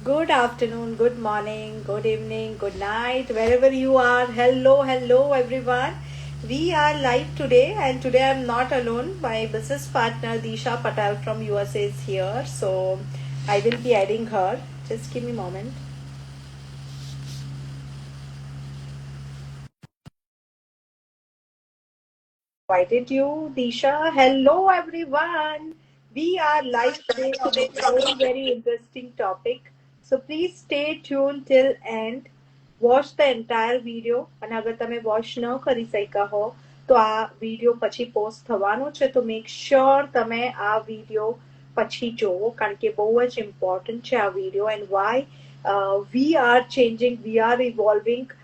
Good afternoon, good morning, good evening, good night, wherever you are. Hello, hello, everyone. We are live today, and today I'm not alone. My business partner Disha Patel from USA is here, so I will be adding her. Just give me a moment. Invited you, Disha. Hello, everyone. We are live today with a very, very interesting topic. So please stay tuned till end. Watch the entire video. અને અગર તમે watch ન કરી શક્યા હો તો આ video પછી પોસ્ટ થવાનો છે તો મેક શ્યોર તમે આ વિડીયો પછી જોવો કારણ કે બહુ જ ઇમ્પોર્ટન્ટ છે આ video and why we are changing we are evolving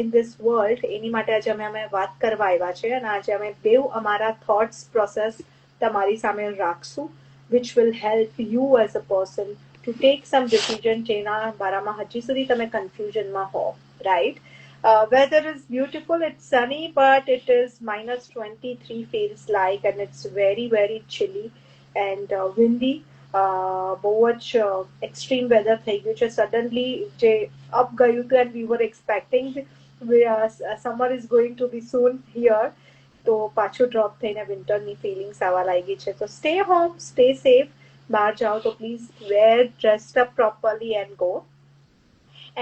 in this world એની માટે આજે અમે વાત કરવા આવ્યા છે અને આજે અમે બેઉ અમારા થોટ્સ પ્રોસેસ તમારી સામે રાખશું which will help you as a person to take some decision જેના બારામાં હજી સુધી તમે કન્ફ્યુઝનમાં હો right. Weather is beautiful, it's sunny, but it is -23 feels like, and it's very, very chilly and windy. બહુ જ એક્સ્ટ્રીમ વેધર થઈ ગયું છે સડનલી જે અપ ગયું હતું and we were expecting summer is going to be soon here તો પાછું ડ્રોપ થઈને વિન્ટરની ફિલિંગ્સ આવવા લાગી છે તો સ્ટે હોમ સ્ટે સેફ બહાર જાઓ તો please wear dressed up properly and go.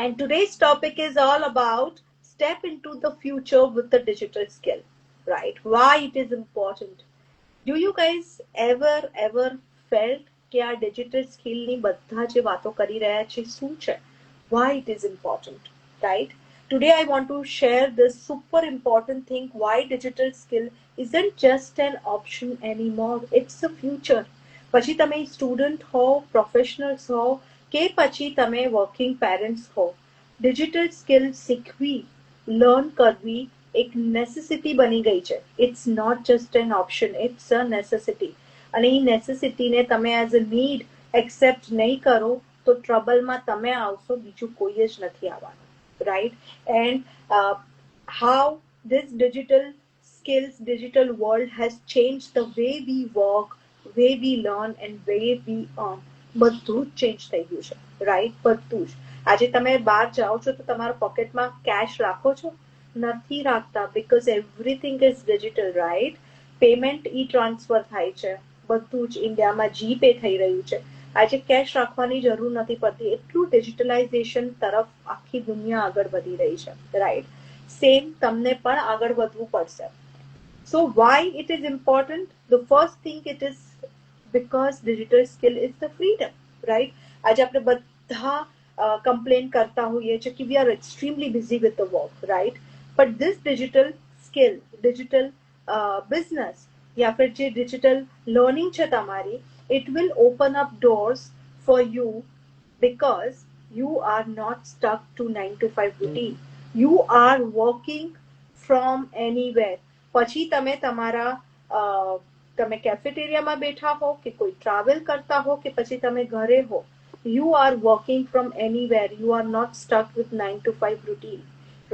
And today's topic is all about step into the future with the digital skill, right? Why it is important. Do you guys ever felt કે આ digital સ્કિલની બધા જે વાતો કરી રહ્યા છે શું છે? Why it is important, right? Today I want to share this super important thing why digital skill isn't just an option anymore. It's the future. પછી તમે સ્ટુડન્ટ હો પ્રોફેશનલ્સ હો કે પછી તમે વર્કિંગ પેરેન્ટ્સ હો ડિજિટલ સ્કિલ શીખવી learn કરવી એક નેસેસિટી બની ગઈ છે. It's not just an option, it's a necessity. અને એ નેસેસિટીને તમે એઝ અ નીડ એક્સેપ્ટ નહીં કરો તો ટ્રબલમાં તમે આવશો, બીજું કોઈ જ નથી આવવાનું, right. And how this digital skills, digital world has changed the way we work, way we learn and way we earn. બધું જ ચેન્જ થઈ ગયું છે રાઈટ, બધું જ. આજે તમે બહાર જાઓ છો તો તમારા પોકેટમાં કેશ રાખો છો? નથી રાખતા because everything is digital right. Payment E transfer થાય છે, બધું જ ઇન્ડિયામાં જીપે થઈ રહ્યું છે. આજે કેશ રાખવાની જરૂર નથી પડતી, એટલું ડિજિટલાઇઝેશન તરફ આખી દુનિયા આગળ વધી રહી છે રાઈટ. સેમ તમને પણ આગળ વધવું પડશે. So why it is important? The first thing it is because digital skill is the freedom, right? आज આપણે બધા complain કરતા હોઈએ છે કે we are extremely busy with the work, right? But this digital skill, digital business या फिर જે digital learning છે તમારી, it will open up doors for you because you are not stuck to 9 to 5 routine. You are working from anywhere. પછી તમે તમારા તમે કેફેટેરિયામાં બેઠા હો કે કોઈ ટ્રાવેલ કરતા હો કે પછી તમે ઘરે હો, you are working from anywhere. You are not stuck with 9 to 5 routine,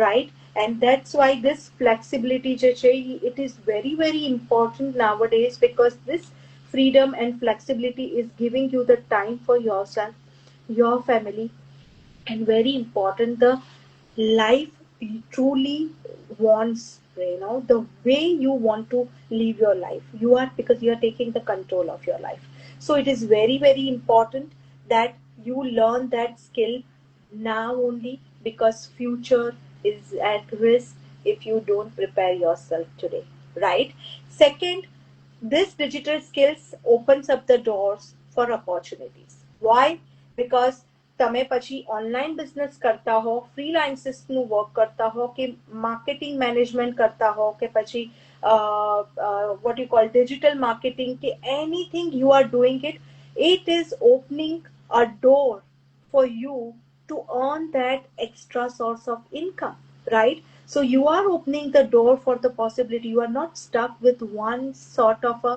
right? And that's why this flexibility જે છે, it is very, very important nowadays because this freedom and flexibility is giving you the time for yourself, your family, and very important, the life you truly wants, the way you want to live your life. You are, because you are taking the control of your life. So it is very, very important that you learn that skill now only, because future is at risk if you don't prepare yourself today, right? Second, this digital skills opens up the doors for opportunities. Why? Because તમે પછી online business કરતા હો, ફ્રીલાન્સિસનું work કરતા હો કે marketing management કરતા હો કે પછી what you call digital marketing કે anything you are doing it, it is opening a door for you to earn that extra source of income, right? So you are opening the door for the possibility. You are not stuck with one sort of a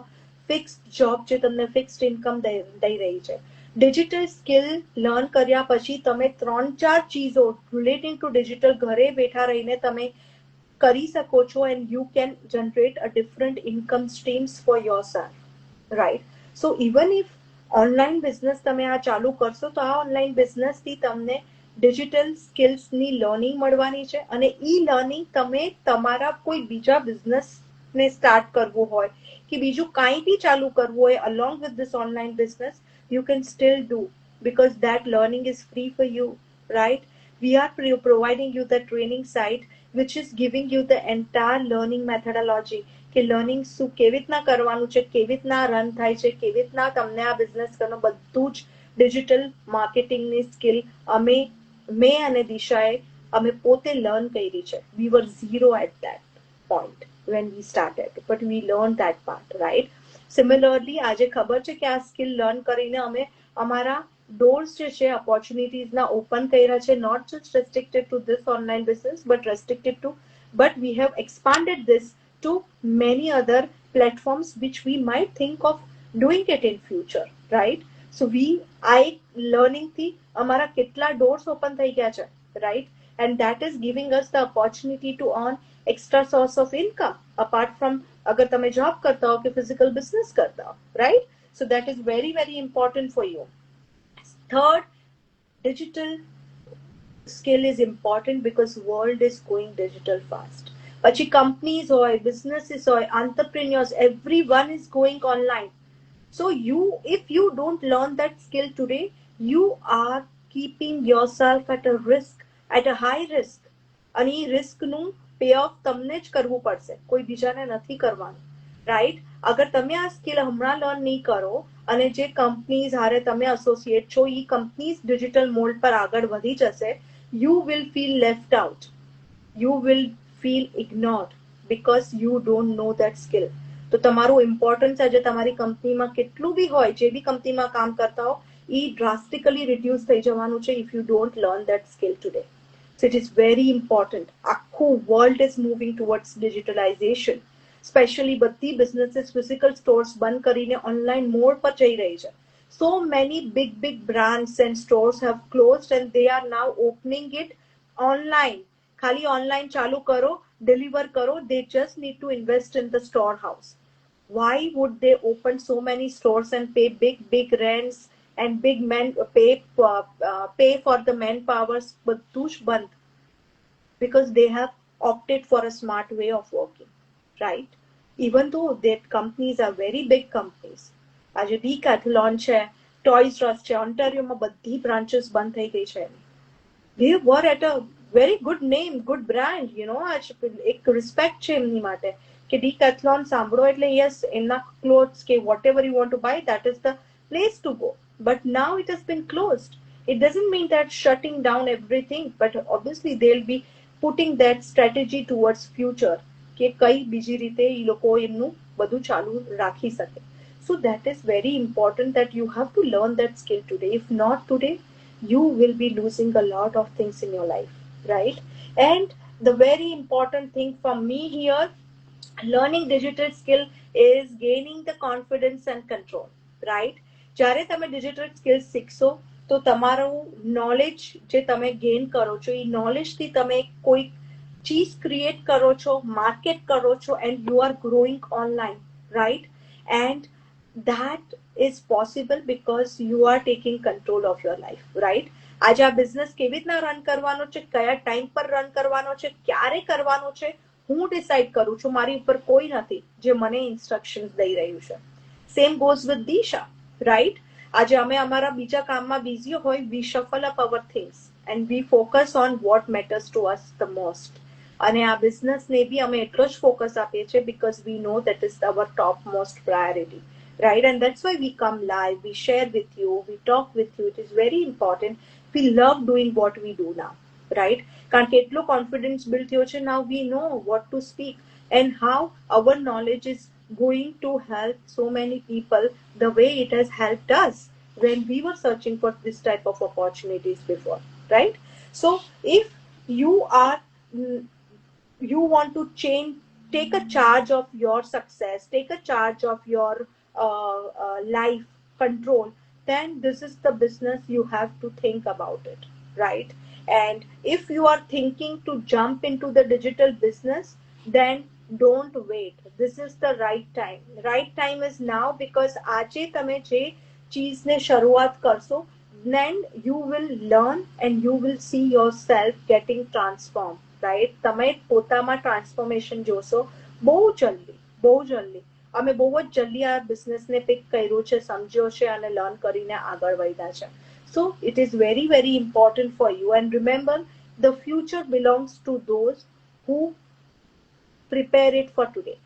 fixed job જે તમને fixed income દઈ રહી છે. Digital skill learn કર્યા પછી તમે 3-4 ચીજો relating two digital ઘરે બેઠા રહીને તમે કરી શકો છો and you can generate a different income streams for yourself, right? So even if online business તમે આ ચાલુ કરશો તો આ ઓનલાઈન બિઝનેસથી તમને ડિજિટલ સ્કિલ્સની લર્નિંગ મળવાની છે, અને ઈ લર્નિંગ તમે તમારા કોઈ બીજા બિઝનેસને સ્ટાર્ટ કરવું હોય કે બીજું કાંઈ બી ચાલુ કરવું હોય along with this online business, you can still do, because that learning is free for you, right? We are providing you the training site which is giving you the entire learning methodology કે learning શું કેવી રીતના કરવાનું છે, કેવી રીતના run થાય છે, કેવી રીતના તમને આ બિઝનેસ કરવાનું, બધું જ ડિજિટલ માર્કેટિંગની સ્કિલ મેં અને દિશાએ અમે પોતે લર્ન કરી છે. We were zero at that point when we started, but we learned that part, right? Similarly, આજે ખબર છે કે આ સ્કિલ લર્ન કરીને અમે અમારા ડોર્સ જે છે ઓપોર્ચ્યુનિટીઝના ઓપન કર્યા છે, not just restricted to this online business, but we have expanded this to many other platforms which we might think of doing it in future, right? So આ એક learning થી અમારા કેટલા ડોર્સ ઓપન થઈ ગયા છે, right? And that is giving us the opportunity to earn extra source of income apart from अगर તમે job करता हो कि physical business करता हो, right? So that is very very important for you. Third, digital skill is important because world is going digital fast. પછી companies હોય, businesses હોય, entrepreneurs, everyone is going online. So if you don't learn that skill today, you are keeping yourself at a risk, at a high risk. અને એ રિસ્કનું pay of તમને જ કરવું પડશે, કોઈ બીજાને નથી કરવાનું, રાઈટ? અગર તમે આ સ્કિલ હમણાં લર્ન નહીં કરો અને જે કંપનીઝ હારે તમે એસોસિએટ છો એ કંપનીઝ ડિજિટલ મોલ્ડ પર આગળ વધી જશે, you will feel left out, you will feel ignored because you don't know that skill. તો તમારું ઇમ્પોર્ટન્સ આજે તમારી કંપનીમાં કેટલું બી હોય, જે બી કંપનીમાં કામ કરતા હો, એ ડ્રાસ્ટિકલી રિડ્યુસ થઈ જવાનું છે if you don't learn that skill today. So it is very important. આખું world is moving towards digitalization. Especially બધી businesses physical stores બંધ કરીને online mode પર જઈ રહી છે. So many big brands and stores have closed and they are now opening it online. ખાલી online ચાલુ કરો, deliver કરો, they just need to invest in the storehouse. Why would they open so many stores and pay big rents and pay for the manpowers? બધું જ બંધ. Because they have opted for a smart way of working, right? Even though that companies are very big companies. આજે Decathlon છે, Toys R Us છે, ઓન્ટારિયોમાં બધી branches બંધ થઈ ગઈ છે. They were at a very good name, good brand, you know, એક respect છે એમની માટે કે Decathlon સાંભળો એટલે yes, એમના clothes કે whatever you want to buy, that is the place to go. But now it has been closed. It doesn't mean that shutting down everything, but obviously they'll be putting that strategy towards future કે કઈ બીજી રીતે એ લોકો એમનું બધું ચાલુ રાખી શકે. So that is very important that you have to learn that skill today. If not today, you will be losing a lot of things in your life, right? And the very important thing for me here, learning digital skill is gaining the confidence and control, right? જ્યારે તમે digital skills શીખશો તો તમારું knowledge જે તમે gain કરો છો, એ નોલેજથી તમે કોઈ ચીજ ક્રિએટ કરો છો, માર્કેટ કરો છો, and you are growing online, right? And that is possible because you are taking control of your life, right? આજે આ બિઝનેસ કેવી રીતના રન કરવાનો છે, કયા ટાઈમ પર રન કરવાનો છે, ક્યારે કરવાનો છે, હું ડિસાઈડ કરું છું. મારી ઉપર કોઈ નથી જે મને ઇન્સ્ટ્રક્શન્સ દઈ રહ્યું છે. Same goes with Disha, right? આજે અમે અમારા બીજા કામમાં બિઝી હોય, we shuffle up our things and we focus on what matters to us the most. અને આ બિઝનેસને બી અમે એટલો જ ફોકસ આપીએ છીએ because we know that is our top most priority, right? And that's why we come live, we share with you, we talk with you. It is very important. We love doing what we do now, right? કારણ કે એટલો confidence build થયો છે. Now we know what to speak and how our knowledge is going to help so many people the way it has helped us when we were searching for this type of opportunities before, right? So if you are you want to change, take a charge of your success, take a charge of your life control, then this is the business you have to think about it, right? And if you are thinking to jump into the digital business, then don't wait. This is the right time. Right time is now because આજે તમે જે ચીઝને શરૂઆત કરશો, then you will learn and you will see yourself getting transformed, right? તમે પોતામાં transformation જોશો બહુ જલ્દી, બહુ જલ્દી. અમે બહુ જ જલ્દી આ બિઝનેસને પિક કર્યું છે, સમજ્યો છે અને લર્ન કરીને આગળ વધ્યા છે. So it is very, very important for you. And remember, the future belongs to those who prepare it for today.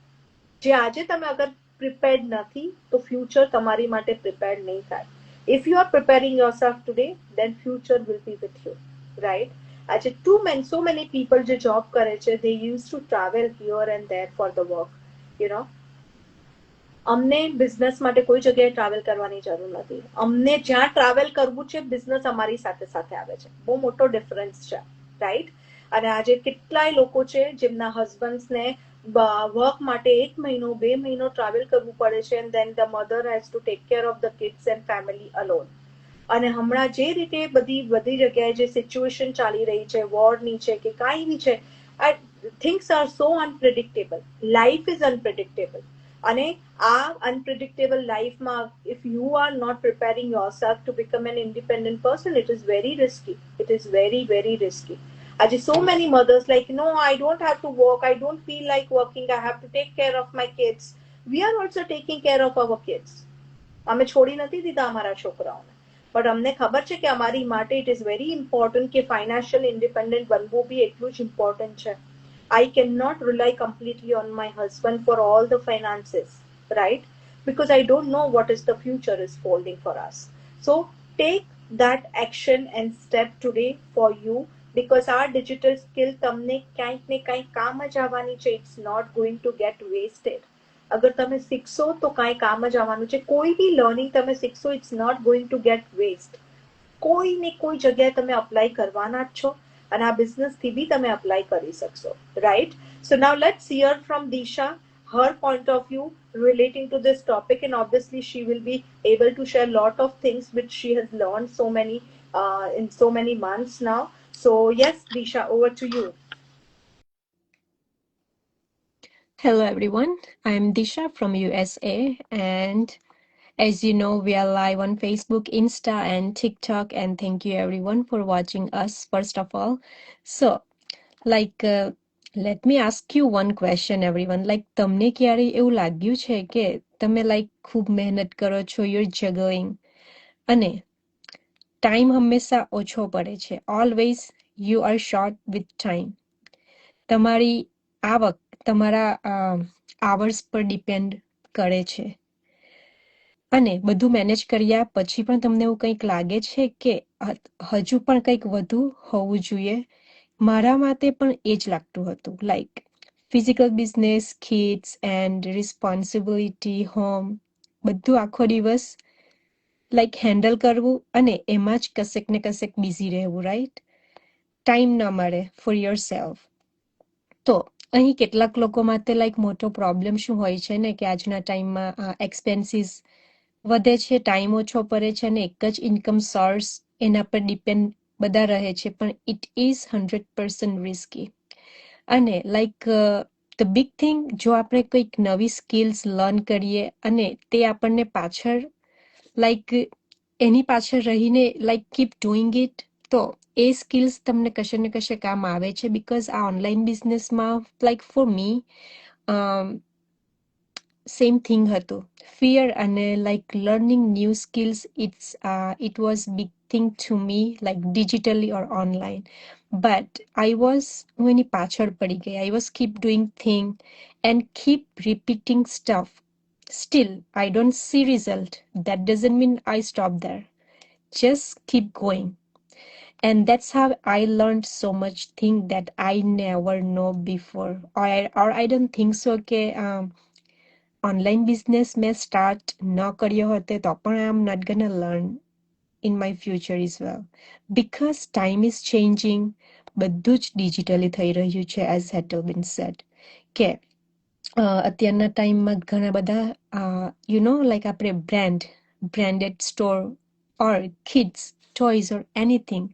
જે આજે તમે અગર પ્રિપેર્ડ નથી તો ફ્યુચર તમારી માટે પ્રિપેર્ડ નહીં થાય. If you are preparing yourself today, then future will be with you, right? આજે સો મેની પીપલ જે જોબ કરે છે, they use to travel here and there for the work, you know. અમને business માટે કોઈ જગ્યાએ travel કરવાની જરૂર નથી. અમને જ્યાં ટ્રાવેલ કરવું છે, બિઝનેસ અમારી સાથે સાથે આવે છે. બહુ મોટો ડિફરન્સ છે, રાઈટ? અને આજે કેટલાય લોકો છે જેમના હસબન્ડ્સને વર્ક માટે 1 મહિનો 2 મહિનો ટ્રાવેલ કરવું પડે છે, and then the mother has to take care of the kids and family alone. અને હમણાં જે રીતે બધી જગ્યાએ જે સિચ્યુએશન ચાલી રહી છે, વોરની છે કે કાંઈ બી છે, things are so unpredictable. Life is unpredictable. અને આ અનપ્રિડિક્ટેબલ લાઈફમાં if you are not preparing yourself to become an independent person, it is very risky. It is very, very risky. આજે so many mothers like, no, I don't have to work, I don't feel like working, I have to take care of my kids. We are also taking care of our kids. અમે છોડી નથી દીધા અમારા છોકરાઓને, but અમને ખબર છે કે અમારી માટે ઇટ ઇઝ વેરી ઇમ્પોર્ટન્ટ કે ફાઇનાન્શિયલ ઇન્ડિપેન્ડન્ટ બનવું બી એટલું જ ઇમ્પોર્ટન્ટ છે. I cannot rely completely on my husband for all the finances, right? Because I don't know what is the future is holding for us. So take that action and step today for you, because our digital skill તમને ક્યાંક ને ક્યાંક કામ જ આવવાની છે. It's not going to get wasted. અગર તમે શીખશો તો કાંઈ કામ જ આવવાનું છે. કોઈ બી લર્નિંગ તમે શીખશો, it's not going to get waste. કોઈ ને કોઈ જગ્યાએ તમે અપ્લાય કરવાના જ છો, અને આ બિઝનેસથી બી તમે અપ્લાય કરી શકશો, right? So now let's here from Disha, her point of view relating to this topic, and obviously she will be able to share lot of things which she has learned so many in so many months now. So yes, Disha, over to you. Hello everyone, I'm Disha from USA, and as you know, we are live on Facebook, Insta, and TikTok. And thank you everyone for watching us, first of all. So, let me ask you one question, everyone. તમને ક્યારે એવું લાગ્યું છે કે તમે ખૂબ મહેનત કરો છો, you're juggling, અને ટાઈમ હંમેશા ઓછો પડે છે. Always you are short with time. તમારી આવક તમારા hours પર ડિપેન્ડ કરે છે, અને બધું મેનેજ કર્યા પછી પણ તમને એવું કંઈક લાગે છે કે હજુ પણ કંઈક વધુ હોવું જોઈએ? મારા માટે પણ એ જ લાગતું હતું. Physical business, kids and responsibility, home, બધું આખો દિવસ હેન્ડલ કરવું, અને એમાં જ કશેક ને કશેક બિઝી રહેવું, રાઈટ? ટાઈમ ન મળે ફોર યોર સેલ્ફ. તો અહીં કેટલાક લોકો માટે મોટો પ્રોબ્લેમ શું હોય છે ને, કે આજના ટાઈમમાં એક્સપેન્સીસ વધે છે, ટાઈમ ઓછો પડે છે, અને એક જ ઇન્કમ સોર્સ એના પર ડિપેન્ડ બધા રહે છે. પણ ઇટ ઇઝ 100% રિસ્કી. અને ધ બિગ થિંગ, જો આપણે કંઈક નવી સ્કિલ્સ લર્ન કરીએ અને તે આપણને પાછળ એની પાછળ રહીને કીપ ડુઈંગ ઇટ, તો એ સ્કિલ્સ તમને કશે ને કશે કામ આવે છે. બિકોઝ આ ઓનલાઈન બિઝનેસમાં ફોર મી સેમ થિંગ હતું. ફિયર અને learning new skills, it was big thing to me, digitally or online. But હું એની પાછળ પડી ગઈ. I was keep doing thing and keep repeating stuff. Still, I don't see result. That doesn't mean I stop there. Just keep going. And that's how I learned so much thing that I never know before. Or I don't think so કે online business મેં start ન કર્યો હોતે તો પણ I am not gonna learn in my future is well. Because time is changing. બધું જ digitally થઈ રહ્યું છે, એઝ હેટલ બીન સેડ, કે અત્યારના ટાઈમમાં ઘણા બધા આપણે branded store or kids toys or anything,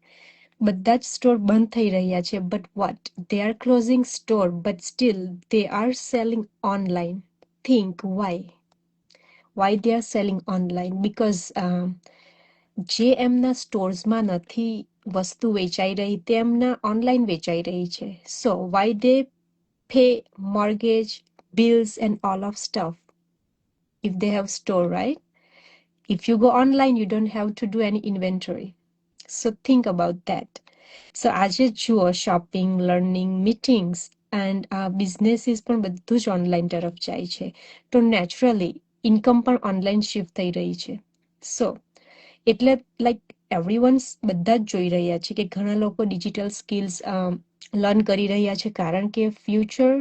બધા જ સ્ટોર બંધ થઈ રહ્યા છે. But what, they are closing store, but still they are selling online. Think why? Y they are selling online? Because જે એમના સ્ટોર્સમાં નથી વસ્તુ વેચાઈ રહી તે એમના ઓનલાઈન વેચાઈ રહી છે. So why they pay mortgage, bills, and all of stuff if they have store, right? If you go online, you don't have to do any inventory. So think about that. So આજે જુઓ shopping, learning, meetings and businesses પણ બધું જ online તરફ જાય છે. તો naturally income પણ ઓનલાઈન શિફ્ટ થઈ રહી છે. સો એટલે લાઈક એવરીવન્સ બધા જ જોઈ રહ્યા છે કે ઘણા લોકો ડિજિટલ સ્કિલ્સ લર્ન કરી રહ્યા છે કારણ કે ફ્યુચર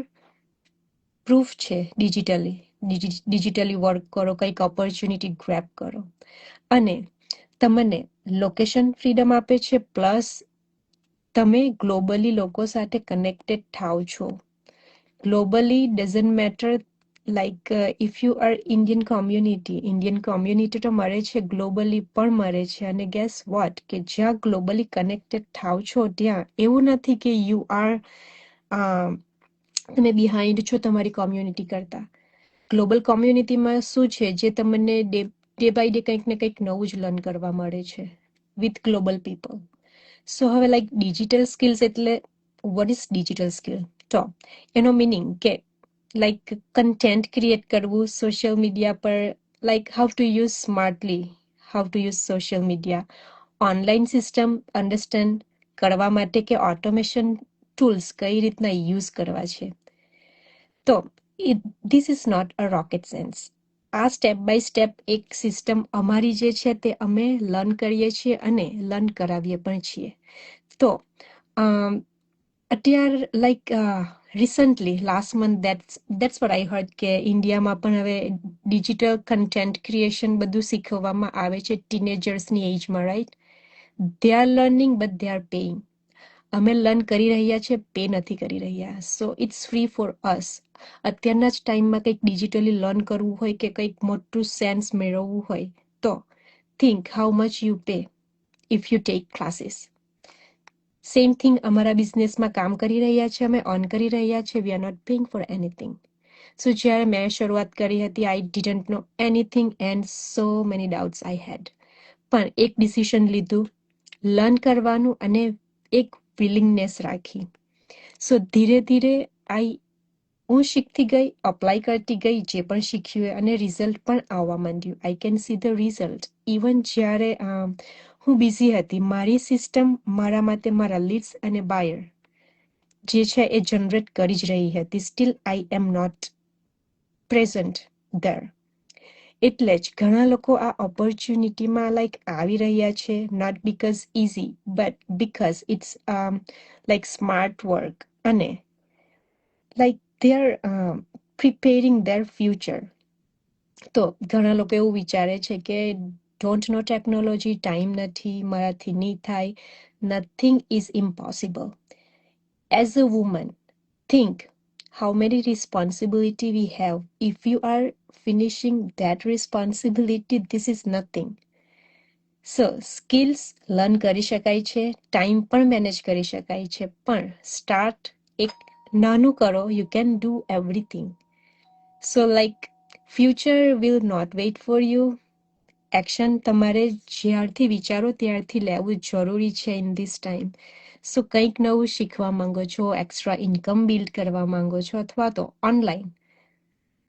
પ્રૂફ છે ડિજિટલી વર્ક કરો, કંઈક ઓપોર્ચ્યુનિટી ગ્રેબ કરો અને તમને લોકેશન ફ્રીડમ આપે છે પ્લસ તમે ગ્લોબલી લોકો સાથે કનેક્ટેડ થાવ છો. Globally doesn't matter like if you R Indian community તો મળે છે, ગ્લોબલી પણ મળે છે. અને ગેસ વોટ કે જ્યાં ગ્લોબલી કનેક્ટેડ થાવ છો ત્યાં એવું નથી કે યુ આર તમે બિહાઇન્ડ છો તમારી કોમ્યુનિટી કરતા. ગ્લોબલ કોમ્યુનિટીમાં શું છે જે તમને ડે બાય ડે કંઈક ને કંઈક નવું જ લર્ન કરવા મળે છે વિથ ગ્લોબલ પીપલ. સો હવે લાઈક ડિજિટલ સ્કિલ્સ એટલે વોટ ઇઝ ડિજિટલ સ્કિલ? તો એનો મિનિંગ કે લાઈક કન્ટેન્ટ ક્રિએટ કરવું સોશિયલ મીડિયા પર, like how to use smartly, how to use social media, online system understand કરવા માટે કે ઓટોમેશન ટૂલ્સ કઈ રીતના યુઝ કરવા છે. તો this is not a rocket science. આ સ્ટેપ બાય સ્ટેપ એક સિસ્ટમ અમારી જે છે તે અમે લર્ન કરીએ છીએ અને લર્ન કરાવીએ પણ છીએ. તો અત્યારે like recently last month that's what I heard કે ઇન્ડિયામાં પણ હવે ડિજિટલ કન્ટેન્ટ ક્રિએશન બધું શીખવવામાં આવે છે ટીનેજર્સની એજમાં, right? They are learning but they are paying. અમે લર્ન કરી રહ્યા છે, પે નથી કરી રહ્યા. So it's free for us. અત્યારના જ ટાઈમમાં કંઈક ડિજિટલી લર્ન કરવું હોય કે કંઈક મોટું સેન્સ મેળવવું હોય તો think how much you pay if you take classes. Same thing અમારા બિઝનેસમાં કામ કરી રહ્યા છે, અમે ઓન કરી રહ્યા છે. We are not paying for anything. So જ્યારે મેં શરૂઆત કરી હતી I didn't know anything and so many doubts I had. પણ એક ડિસિઝન લીધું લર્ન કરવાનું અને એક વિલિંગનેસ રાખી. સો ધીરે ધીરે હું શીખતી ગઈ, અપ્લાય કરતી ગઈ જે પણ શીખ્યું અને રિઝલ્ટ પણ આવવા માંડ્યું. I can see the result. Even જ્યારે હું બિઝી હતી મારી સિસ્ટમ મારા માટે મારા લીડ્સ અને બાયર જે છે એ જનરેટ કરી જ રહી હતી. Still I am not present there. એટલે જ ઘણા લોકો આ ઓપોર્ચ્યુનિટીમાં લાઈક આવી રહ્યા છે, not because easy but because it's like smart work અને like they are preparing their future. તો ઘણા લોકો એવું વિચારે છે કે ડોન્ટ નો ટેકનોલોજી, ટાઈમ નથી, મારાથી નહીં થાય. Nothing is impossible. As a woman think how many responsibility we have. If you are finishing that responsibility, this is nothing. So skills learn કરી શકાય છે, ટાઈમ પણ મેનેજ કરી શકાય છે, પણ સ્ટાર્ટ એક નાનું કરો, you can do everything. So like future will not wait for you. Action તમારે જ્યારથી વિચારો ત્યારથી લેવું જરૂરી છે ઇન ધીસ ટાઈમ. સો કંઈક નવું શીખવા માંગો છો, એક્સ્ટ્રા ઇન્કમ બિલ્ડ કરવા માંગો છો અથવા તો ઓનલાઈન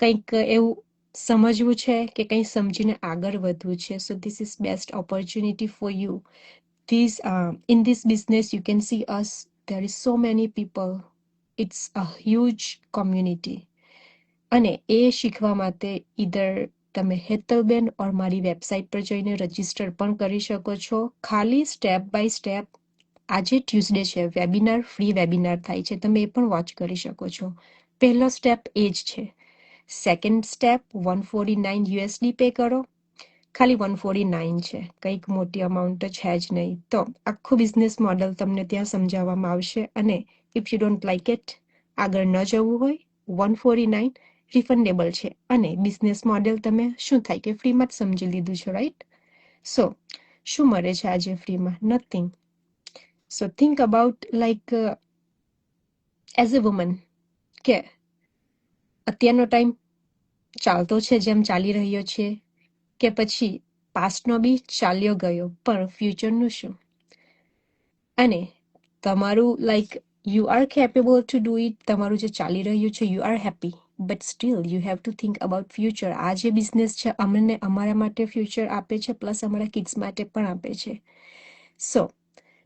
કંઈક એવું સમજવું છે કે કંઈ સમજીને આગળ વધવું છે. So this is best opportunity for you. In this business you can see us, there is so many people, it's a huge community. અને એ શીખવા માટે ઈધર તમે હેતલબેન ઓર મારી વેબસાઇટ પર જઈને રજીસ્ટર પણ કરી શકો છો. ખાલી સ્ટેપ બાય સ્ટેપ આજે ટ્યુઝડે છે, વેબિનાર ફ્રી વેબિનાર થાય છે, તમે એ પણ વોચ કરી શકો છો. પહેલો સ્ટેપ એ જ છે. સેકન્ડ સ્ટેપ $149 પે કરો. ખાલી 149 છે, કંઈક મોટી અમાઉન્ટ છે જ નહીં. તો આખું બિઝનેસ મોડલ તમને ત્યાં સમજાવવામાં આવશે અને if you don't like it, આગળ ન જવું હોય, 149 રિફંડેબલ છે અને બિઝનેસ મોડેલ તમે શું થાય કે ફ્રીમાં જ સમજી લીધું છે, રાઈટ? સો શું મળે છે આજે ફ્રીમાં? Nothing. So think about like as a woman કે અત્યારનો ટાઈમ ચાલતો છે જેમ ચાલી રહ્યો છે, કે પછી પાસ્ટનો બી ચાલ્યો ગયો, પણ ફ્યુચરનું શું? અને તમારું like you are capable to do it, તમારું જે ચાલી રહ્યું છે, you are happy, but still you have to think about future. આ જે બિઝનેસ છે અમને અમારા માટે ફ્યુચર આપે છે, પ્લસ અમારા કિડ્સ માટે પણ આપે છે. સો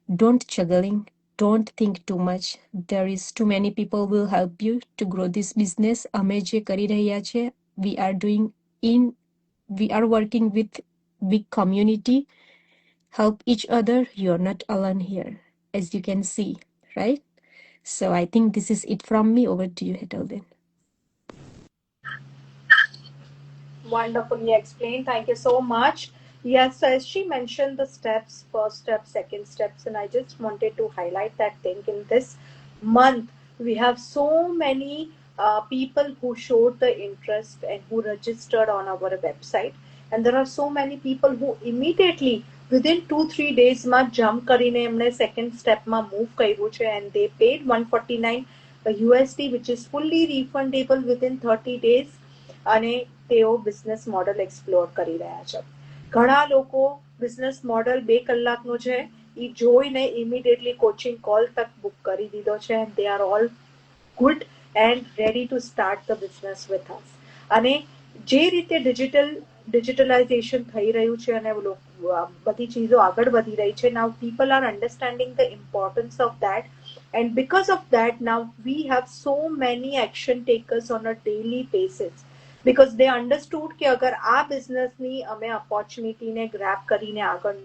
don't juggling, don't think too much. There is too many people will help you to grow this business. અમે જે કરી રહ્યા છે, we are working with big community. Help each other. You're not alone here, as you can see, right? So I think this is it from me. Over to you, Hetalden. Wonderfully explained. Thank you so much. Yes, as she mentioned the steps, first step, second steps, and I just wanted to highlight that thing. In this month, we have so many people who showed the interest and who registered on our website. And there are so many people who immediately within 2-3 days jump કરીને એમને second step move કર્યું છે, and they paid 149 USD, which is fully refundable within 30 days. અને તેઓ business model explore કરી રહ્યા છે. ઘણા લોકો બિઝનેસ મોડલ 2 કલાકનો છે એ જોઈને ઇમિડિયેટલી કોચિંગ કોલ તક બુક કરી દીધો છે, and they are all good and ready to start the business with us. અને જે રીતે ડિજિટલાઇઝેશન થઈ રહ્યું છે અને બધી ચીજો આગળ વધી રહી છે, now people are understanding the importance of that, and because of that now we have so many action takers on a daily basis, because they understood કે અગર આ બિઝનેસની અમે ઓપોર્ચ્યુનિટીને ગ્રેબ કરીને આગળ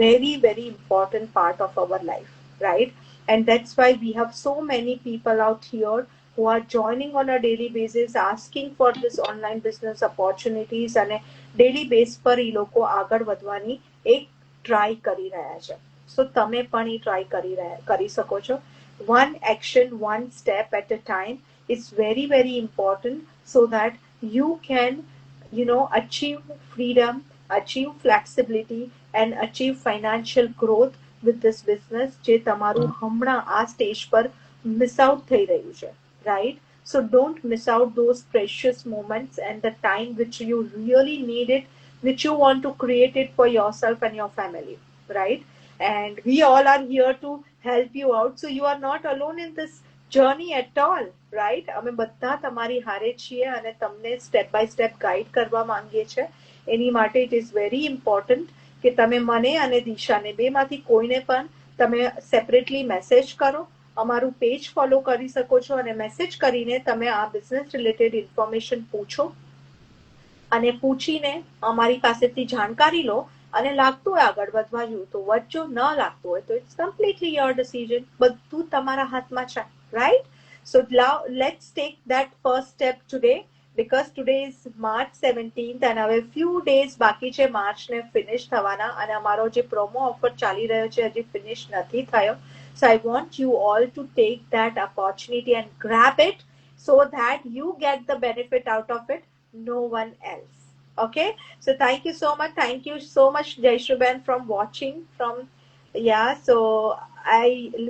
very important part of our life, right? And that's why we have so many people out here who are joining on a daily basis, asking for this online business opportunities, અને daily base પર એ લોકો આગળ વધવાની એક try કરી રહ્યા છે. સો તમે પણ એ ટ્રાય કરી શકો છો. One action, one step at a time is very important, so that you can achieve freedom, achieve flexibility, and achieve financial growth with this business જે તમારું હમણાં આ સ્ટેજ પર મિસ આઉટ થઈ રહ્યું છે, right? So don't miss out those precious moments and the time which you really need it, which you want to create it for yourself and your family, right? And we all are here to help you out, so you are not alone in this journey at all, right? અમે બધા તમારી હારે છીએ અને તમને step by step guide કરવા માંગીએ છીએ. એની માટે ઇટ ઇઝ વેરી ઇમ્પોર્ટન્ટ કે તમે મને અને દિશાને બેમાંથી કોઈને પણ તમે સેપરેટલી મેસેજ કરો, અમારું પેજ ફોલો કરી શકો છો, અને મેસેજ કરીને તમે આ બિઝનેસ રિલેટેડ ઇન્ફોર્મેશન પૂછો અને પૂછીને અમારી પાસેથી જાણકારી લો. અને લાગતું હોય આગળ વધવા જેવું તો વધજો, ન લાગતું હોય તો ઇટ્સ કમ્પ્લીટલી યોર ડિસિઝન. બધું તમારા હાથમાં છે, right? So now let's take that first step today, because today is March 17th and હવે few days બાકી છે માર્ચને ફિનિશ થવાના, અને અમારો જે પ્રોમો ઓફર ચાલી રહ્યો છે હજી ફિનિશ નથી થયો. So I want you all to take that opportunity and grab it, so that you get the benefit out of it, no one else. Okay, so thank you so much. Thank you so much, Jaishuban, from watching from. Yeah, so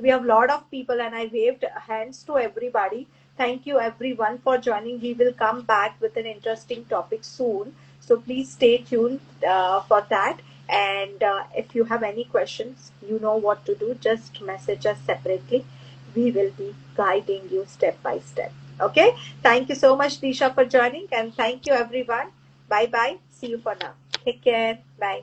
we have a lot of people and I waved hands to everybody. Thank you everyone for joining. We will come back with an interesting topic soon, so please stay tuned for that. And if you have any questions, you know what to do. Just message us separately. We will be guiding you step by step. Okay, thank you so much, Disha, for joining, and thank you everyone. Bye bye. See you for now. Take care. Bye.